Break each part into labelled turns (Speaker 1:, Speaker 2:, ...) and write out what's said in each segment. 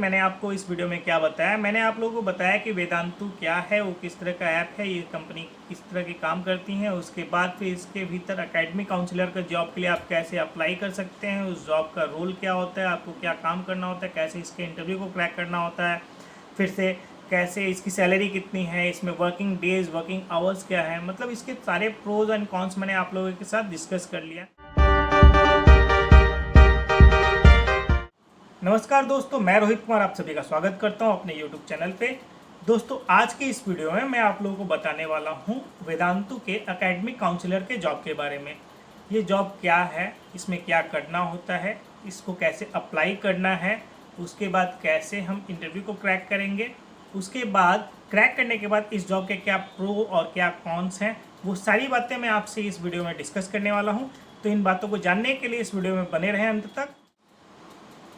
Speaker 1: मैंने आपको इस वीडियो में क्या बताया, मैंने आप लोगों को बताया कि वेदांतु क्या है, वो किस तरह का ऐप है, ये कंपनी किस तरह की काम करती हैं। उसके बाद फिर इसके भीतर एकेडमिक काउंसलर का जॉब के लिए आप कैसे अप्लाई कर सकते हैं, उस जॉब का रोल क्या होता है, आपको क्या काम करना होता है, कैसे इसके इंटरव्यू को क्रैक करना होता है, फिर से कैसे इसकी सैलरी कितनी है, इसमें वर्किंग डेज वर्किंग आवर्स क्या है, मतलब इसके सारे प्रोज एंड कॉन्स मैंने आप लोगों के साथ डिस्कस कर लिया। नमस्कार दोस्तों, मैं रोहित कुमार आप सभी का स्वागत करता हूं अपने YouTube चैनल पे। दोस्तों, आज की इस वीडियो में मैं आप लोगों को बताने वाला हूं वेदांतु के एकेडमिक काउंसलर के जॉब के बारे में। ये जॉब क्या है, इसमें क्या करना होता है, इसको कैसे अप्लाई करना है, उसके बाद कैसे हम इंटरव्यू को क्रैक करेंगे, उसके बाद क्रैक करने के बाद इस जॉब के क्या प्रो और क्या कॉन्स हैं, वो सारी बातें मैं आपसे इस वीडियो में डिस्कस करने वाला हूँ। तो इन बातों को जानने के लिए इस वीडियो में बने रहें अंत तक।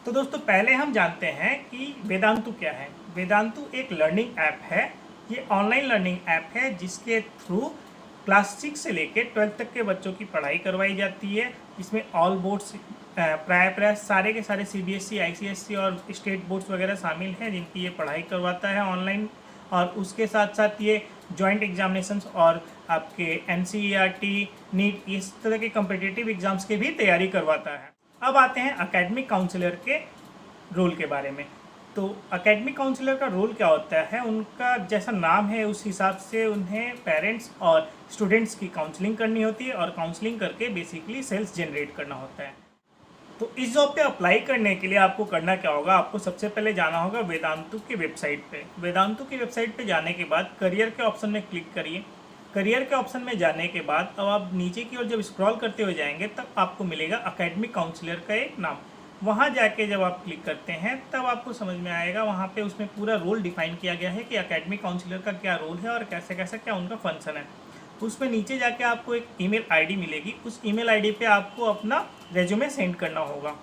Speaker 1: तो दोस्तों, पहले हम जानते हैं कि वेदांतु क्या है। वेदांतु एक लर्निंग ऐप है। ये ऑनलाइन लर्निंग ऐप है जिसके थ्रू क्लास 6 से लेकर 12th तक के बच्चों की पढ़ाई करवाई जाती है। इसमें ऑल बोर्ड्स प्राय सारे के सारे CBSE, ICSE और स्टेट बोर्ड्स वगैरह शामिल हैं जिनकी ये पढ़ाई करवाता है ऑनलाइन। और उसके साथ साथ ये जॉइंट एग्जामिनेशंस और आपके NCERT, नीट, इस तरह के कम्पिटिटिव एग्जाम्स की भी तैयारी करवाता है। अब आते हैं एकेडमिक काउंसलर के रोल के बारे में। तो एकेडमिक काउंसलर का रोल क्या होता है, उनका जैसा नाम है उस हिसाब से उन्हें पेरेंट्स और स्टूडेंट्स की काउंसलिंग करनी होती है और काउंसलिंग करके बेसिकली सेल्स जनरेट करना होता है। तो इस जॉब पे अप्लाई करने के लिए आपको करना क्या होगा, आपको सबसे पहले जाना होगा वेदांतु की वेबसाइट पे। वेदांतु की वेबसाइट पे जाने के बाद करियर के ऑप्शन में क्लिक करिए। करियर के ऑप्शन में जाने के बाद अब आप नीचे की ओर जब स्क्रॉल करते हुए जाएंगे तब आपको मिलेगा एकेडमिक काउंसलर का एक नाम। वहाँ जाके जब आप क्लिक करते हैं तब आपको समझ में आएगा, वहाँ पे उसमें पूरा रोल डिफाइन किया गया है कि एकेडमिक काउंसलर का क्या रोल है और कैसे कैसे क्या उनका फंक्शन है। उसमें नीचे जाके आपको एक ईमेल आईडी मिलेगी। उस ईमेल आईडी पे आपको अपना रेज्यूमे सेंड करना होगा।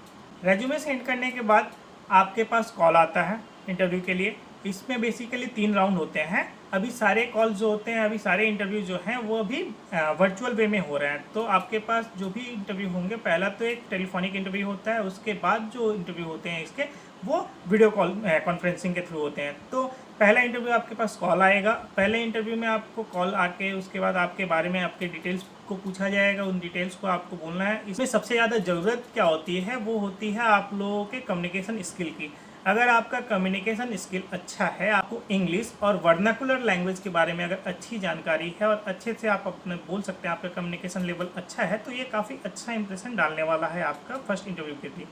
Speaker 1: रेज्यूमे सेंड करने के बाद आपके पास कॉल आता है इंटरव्यू के लिए। इसमें बेसिकली 3 राउंड होते हैं। अभी सारे कॉल जो होते हैं, अभी सारे इंटरव्यू जो हैं वो अभी वर्चुअल वे में हो रहे हैं। तो आपके पास जो भी इंटरव्यू होंगे, पहला तो एक टेलीफोनिक इंटरव्यू होता है, उसके बाद जो इंटरव्यू होते हैं इसके वो वीडियो कॉल कॉन्फ्रेंसिंग के थ्रू होते हैं। तो पहला इंटरव्यू आपके पास कॉल आएगा। पहले इंटरव्यू में आपको कॉल आके उसके बाद आपके बारे में आपके डिटेल्स को पूछा जाएगा, उन डिटेल्स को आपको बोलना है। इसमें सबसे ज़्यादा ज़रूरत क्या होती है, वो होती है आप लोगों के कम्युनिकेशन स्किल की। अगर आपका कम्युनिकेशन स्किल अच्छा है, आपको इंग्लिश और वर्नाकुलर लैंग्वेज के बारे में अगर अच्छी जानकारी है और अच्छे से आप अपने बोल सकते हैं, आपका कम्युनिकेशन लेवल अच्छा है, तो ये काफ़ी अच्छा इंप्रेशन डालने वाला है आपका फर्स्ट इंटरव्यू के लिए।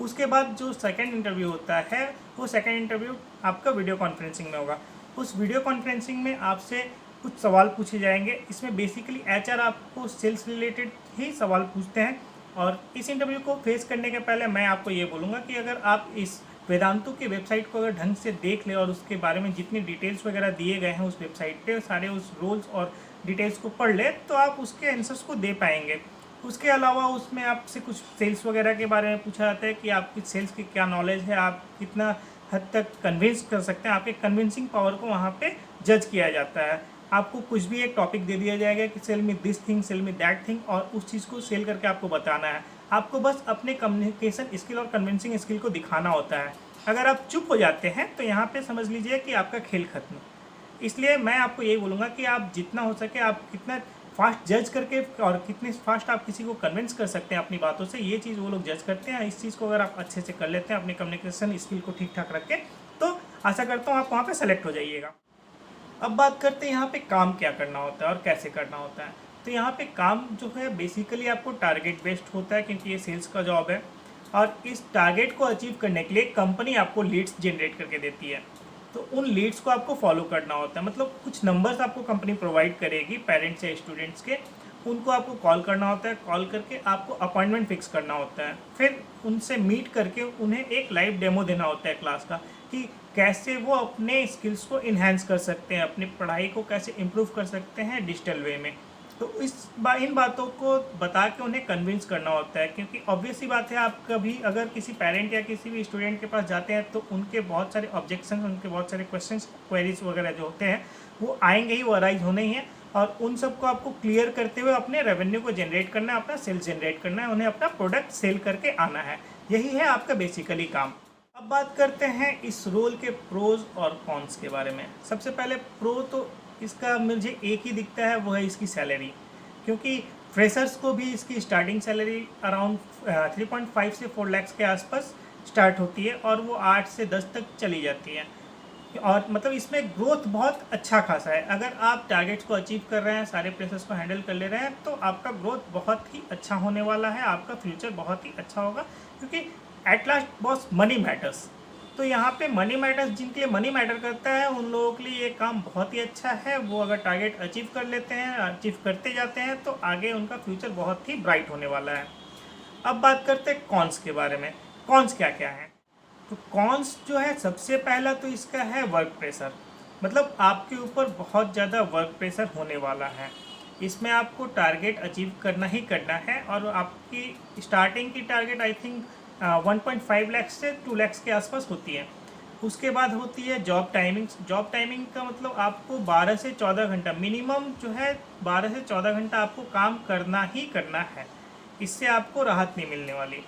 Speaker 1: उसके बाद जो सेकंड इंटरव्यू होता है, वो सेकंड इंटरव्यू आपका वीडियो कॉन्फ्रेंसिंग में होगा। उस वीडियो कॉन्फ्रेंसिंग में आपसे कुछ सवाल पूछे जाएंगे। इसमें बेसिकली HR आपको सेल्स रिलेटेड ही सवाल पूछते हैं। और इस इंटरव्यू को फेस करने के पहले मैं आपको ये बोलूँगा कि अगर आप इस वेदांतु की वेबसाइट को अगर ढंग से देख ले और उसके बारे में जितनी डिटेल्स वगैरह दिए गए हैं उस वेबसाइट पे, सारे उस रोल्स और डिटेल्स को पढ़ ले, तो आप उसके आंसर्स को दे पाएंगे। उसके अलावा उसमें आपसे कुछ सेल्स वगैरह के बारे में पूछा जाता है कि आपकी सेल्स की क्या नॉलेज है, आप कितना हद तक कन्विंस कर सकते हैं, आपके कन्विंसिंग पावर को वहाँ पे जज किया जाता है। आपको कुछ भी एक टॉपिक दे दिया जाएगा कि cell me this thing, cell me that thing, और उस चीज़ को सेल करके आपको बताना है। आपको बस अपने कम्युनिकेशन स्किल और कन्विंसिंग स्किल को दिखाना होता है। अगर आप चुप हो जाते हैं तो यहाँ पे समझ लीजिए कि आपका खेल खत्म। इसलिए मैं आपको यही बोलूँगा कि आप जितना हो सके आप कितना फास्ट जज करके और कितने फास्ट आप किसी को कन्विंस कर सकते हैं अपनी बातों से, ये चीज़ वो लोग जज करते हैं। इस चीज़ को अगर आप अच्छे से कर लेते हैं, अपने कम्युनिकेशन स्किल को ठीक ठाक रख के, तो आशा करता हूँ आप वहाँ पर सेलेक्ट हो जाइएगा। अब बात करते हैं यहाँ पे काम क्या करना होता है और कैसे करना होता है। तो यहाँ पे काम जो है बेसिकली आपको टारगेट बेस्ड होता है, क्योंकि ये सेल्स का जॉब है। और इस टारगेट को अचीव करने के लिए कंपनी आपको लीड्स जनरेट करके देती है। तो उन लीड्स को आपको फॉलो करना होता है। मतलब कुछ नंबर्स आपको कंपनी प्रोवाइड करेगी पेरेंट्स या स्टूडेंट्स के, उनको आपको कॉल करना होता है। कॉल करके आपको अपॉइंटमेंट फिक्स करना होता है। फिर उनसे मीट करके उन्हें एक लाइव डेमो देना होता है क्लास का, कि कैसे वो अपने स्किल्स को इन्हेंस कर सकते हैं, अपनी पढ़ाई को कैसे इम्प्रूव कर सकते हैं डिजिटल वे में। तो इन बातों को बता के उन्हें कन्विंस करना होता है, क्योंकि ऑब्वियस ही बात है, आप कभी अगर किसी पेरेंट या किसी भी स्टूडेंट के पास जाते हैं तो उनके बहुत सारे ऑब्जेक्शन, उनके बहुत सारे क्वेश्चंस, क्वेरीज वगैरह जो होते हैं वो आएंगे ही, वो अराइज होने ही हैं। और उन सबको आपको क्लियर करते हुए अपने रेवेन्यू को जनरेट करना है, अपना सेल्स जनरेट करना है, उन्हें अपना प्रोडक्ट सेल करके आना है। यही है आपका बेसिकली काम। अब बात करते हैं इस रोल के प्रोज और कॉन्स के बारे में। सबसे पहले प्रो तो इसका मुझे एक ही दिखता है, वो है इसकी सैलरी, क्योंकि फ्रेशर्स को भी इसकी स्टार्टिंग सैलरी अराउंड 3.5 से 4 लाख के आसपास स्टार्ट होती है और वो 8 से 10 तक चली जाती है। और मतलब इसमें ग्रोथ बहुत अच्छा खासा है। अगर आप टारगेट्स को अचीव कर रहे हैं, सारे प्रेशर्स को हैंडल कर ले रहे हैं, तो आपका ग्रोथ बहुत ही अच्छा होने वाला है, आपका फ्यूचर बहुत ही अच्छा होगा, क्योंकि at last boss money matters. तो यहाँ पे मनी मैटर्स, जिनके लिए मनी मैटर करता है उन लोगों के लिए ये काम बहुत ही अच्छा है। वो अगर टारगेट अचीव कर लेते हैं, अचीव करते जाते हैं, तो आगे उनका फ्यूचर बहुत ही ब्राइट होने वाला है। अब बात करते हैं कॉन्स के बारे में। कॉन्स क्या क्या है? तो कॉन्स जो है, सबसे पहला तो इसका है वर्क प्रेशर। मतलब आपके ऊपर बहुत ज़्यादा वर्क प्रेशर होने वाला है। इसमें आपको टारगेट अचीव करना ही करना है और आपकी स्टार्टिंग की टारगेट आई थिंक 1.5 लाख से 2 लाख के आसपास होती है। उसके बाद होती है जॉब टाइमिंग। जॉब टाइमिंग का मतलब आपको 12 से 14 घंटा मिनिमम जो है, 12 से 14 घंटा आपको काम करना ही करना है। इससे आपको राहत नहीं मिलने वाली।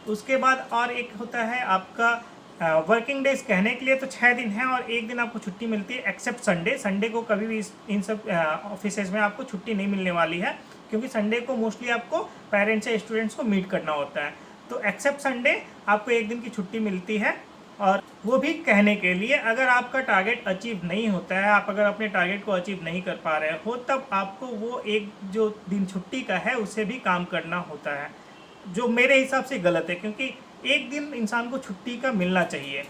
Speaker 1: उसके बाद और एक होता है आपका वर्किंग डेज। कहने के लिए तो 6 दिन है और एक दिन आपको छुट्टी मिलती है, एक्सेप्ट संडे। संडे को कभी भी इन सब ऑफिसेज में आपको छुट्टी नहीं मिलने वाली है, क्योंकि संडे को मोस्टली आपको पेरेंट्स या स्टूडेंट्स को मीट करना होता है। तो एक्सेप्ट संडे आपको एक दिन की छुट्टी मिलती है, और वो भी कहने के लिए अगर आपका टारगेट अचीव नहीं होता है, आप अगर अपने टारगेट को अचीव नहीं कर पा रहे हो, तब आपको वो एक जो दिन छुट्टी का है उसे भी काम करना होता है, जो मेरे हिसाब से गलत है, क्योंकि एक दिन इंसान को छुट्टी का मिलना चाहिए।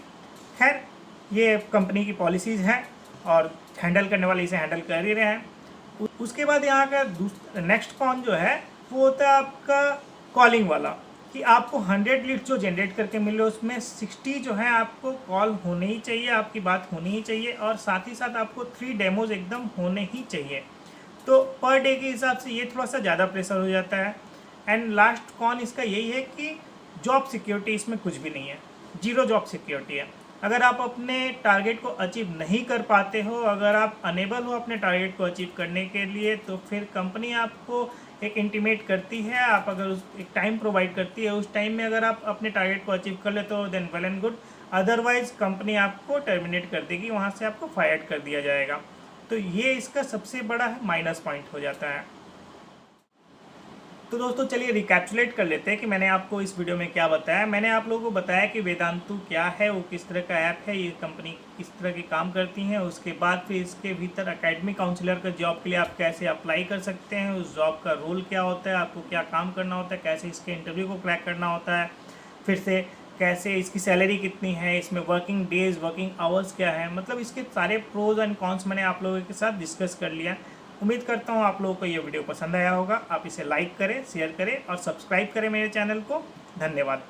Speaker 1: खैर, ये कंपनी की पॉलिसीज़ हैं और हैंडल करने वाले इसे हैंडल कर ही रहे हैं। उसके बाद यहाँ का नेक्स्ट कॉन जो है वो होता है आपका कॉलिंग वाला, कि आपको 100 लीड्स जो जनरेट करके मिले उसमें 60 जो है आपको कॉल होने ही चाहिए, आपकी बात होनी ही चाहिए, और साथ ही साथ आपको 3 डेमोज एकदम होने ही चाहिए। तो पर डे के हिसाब से ये थोड़ा सा ज़्यादा प्रेशर हो जाता है। एंड लास्ट कॉन इसका यही है कि जॉब सिक्योरिटी इसमें कुछ भी नहीं है, जीरो जॉब सिक्योरिटी है। अगर आप अपने टारगेट को अचीव नहीं कर पाते हो, अगर आप अनेबल हो अपने टारगेट को अचीव करने के लिए, तो फिर कंपनी आपको एक इंटीमेट करती है, आप अगर एक टाइम प्रोवाइड करती है, उस टाइम में अगर आप अपने टारगेट को अचीव कर लेते हो then well and good, otherwise company आपको टर्मिनेट कर देगी, वहाँ से आपको फायर कर दिया जाएगा। तो ये इसका सबसे बड़ा माइनस पॉइंट हो जाता है। तो दोस्तों चलिए रिकैप्चुलेट कर लेते हैं कि मैंने आपको इस वीडियो में क्या बताया। मैंने आप लोगों को बताया कि वेदांतु क्या है, वो किस तरह का ऐप है, ये कंपनी किस तरह की काम करती हैं। उसके बाद फिर इसके भीतर एकेडमिक काउंसलर का जॉब के लिए आप कैसे अप्लाई कर सकते हैं, उस जॉब का रोल क्या होता है, आपको क्या काम करना होता है, कैसे इसके इंटरव्यू को क्रैक करना होता है, फिर से कैसे इसकी सैलरी कितनी है, इसमें वर्किंग डेज, वर्किंग आवर्स क्या है। मतलब इसके सारे प्रोज एंड कॉन्स मैंने आप लोगों के साथ डिस्कस कर लिया। उम्मीद करता हूँ आप लोगों को ये वीडियो पसंद आया होगा। आप इसे लाइक करें, शेयर करें और सब्सक्राइब करें मेरे चैनल को। धन्यवाद।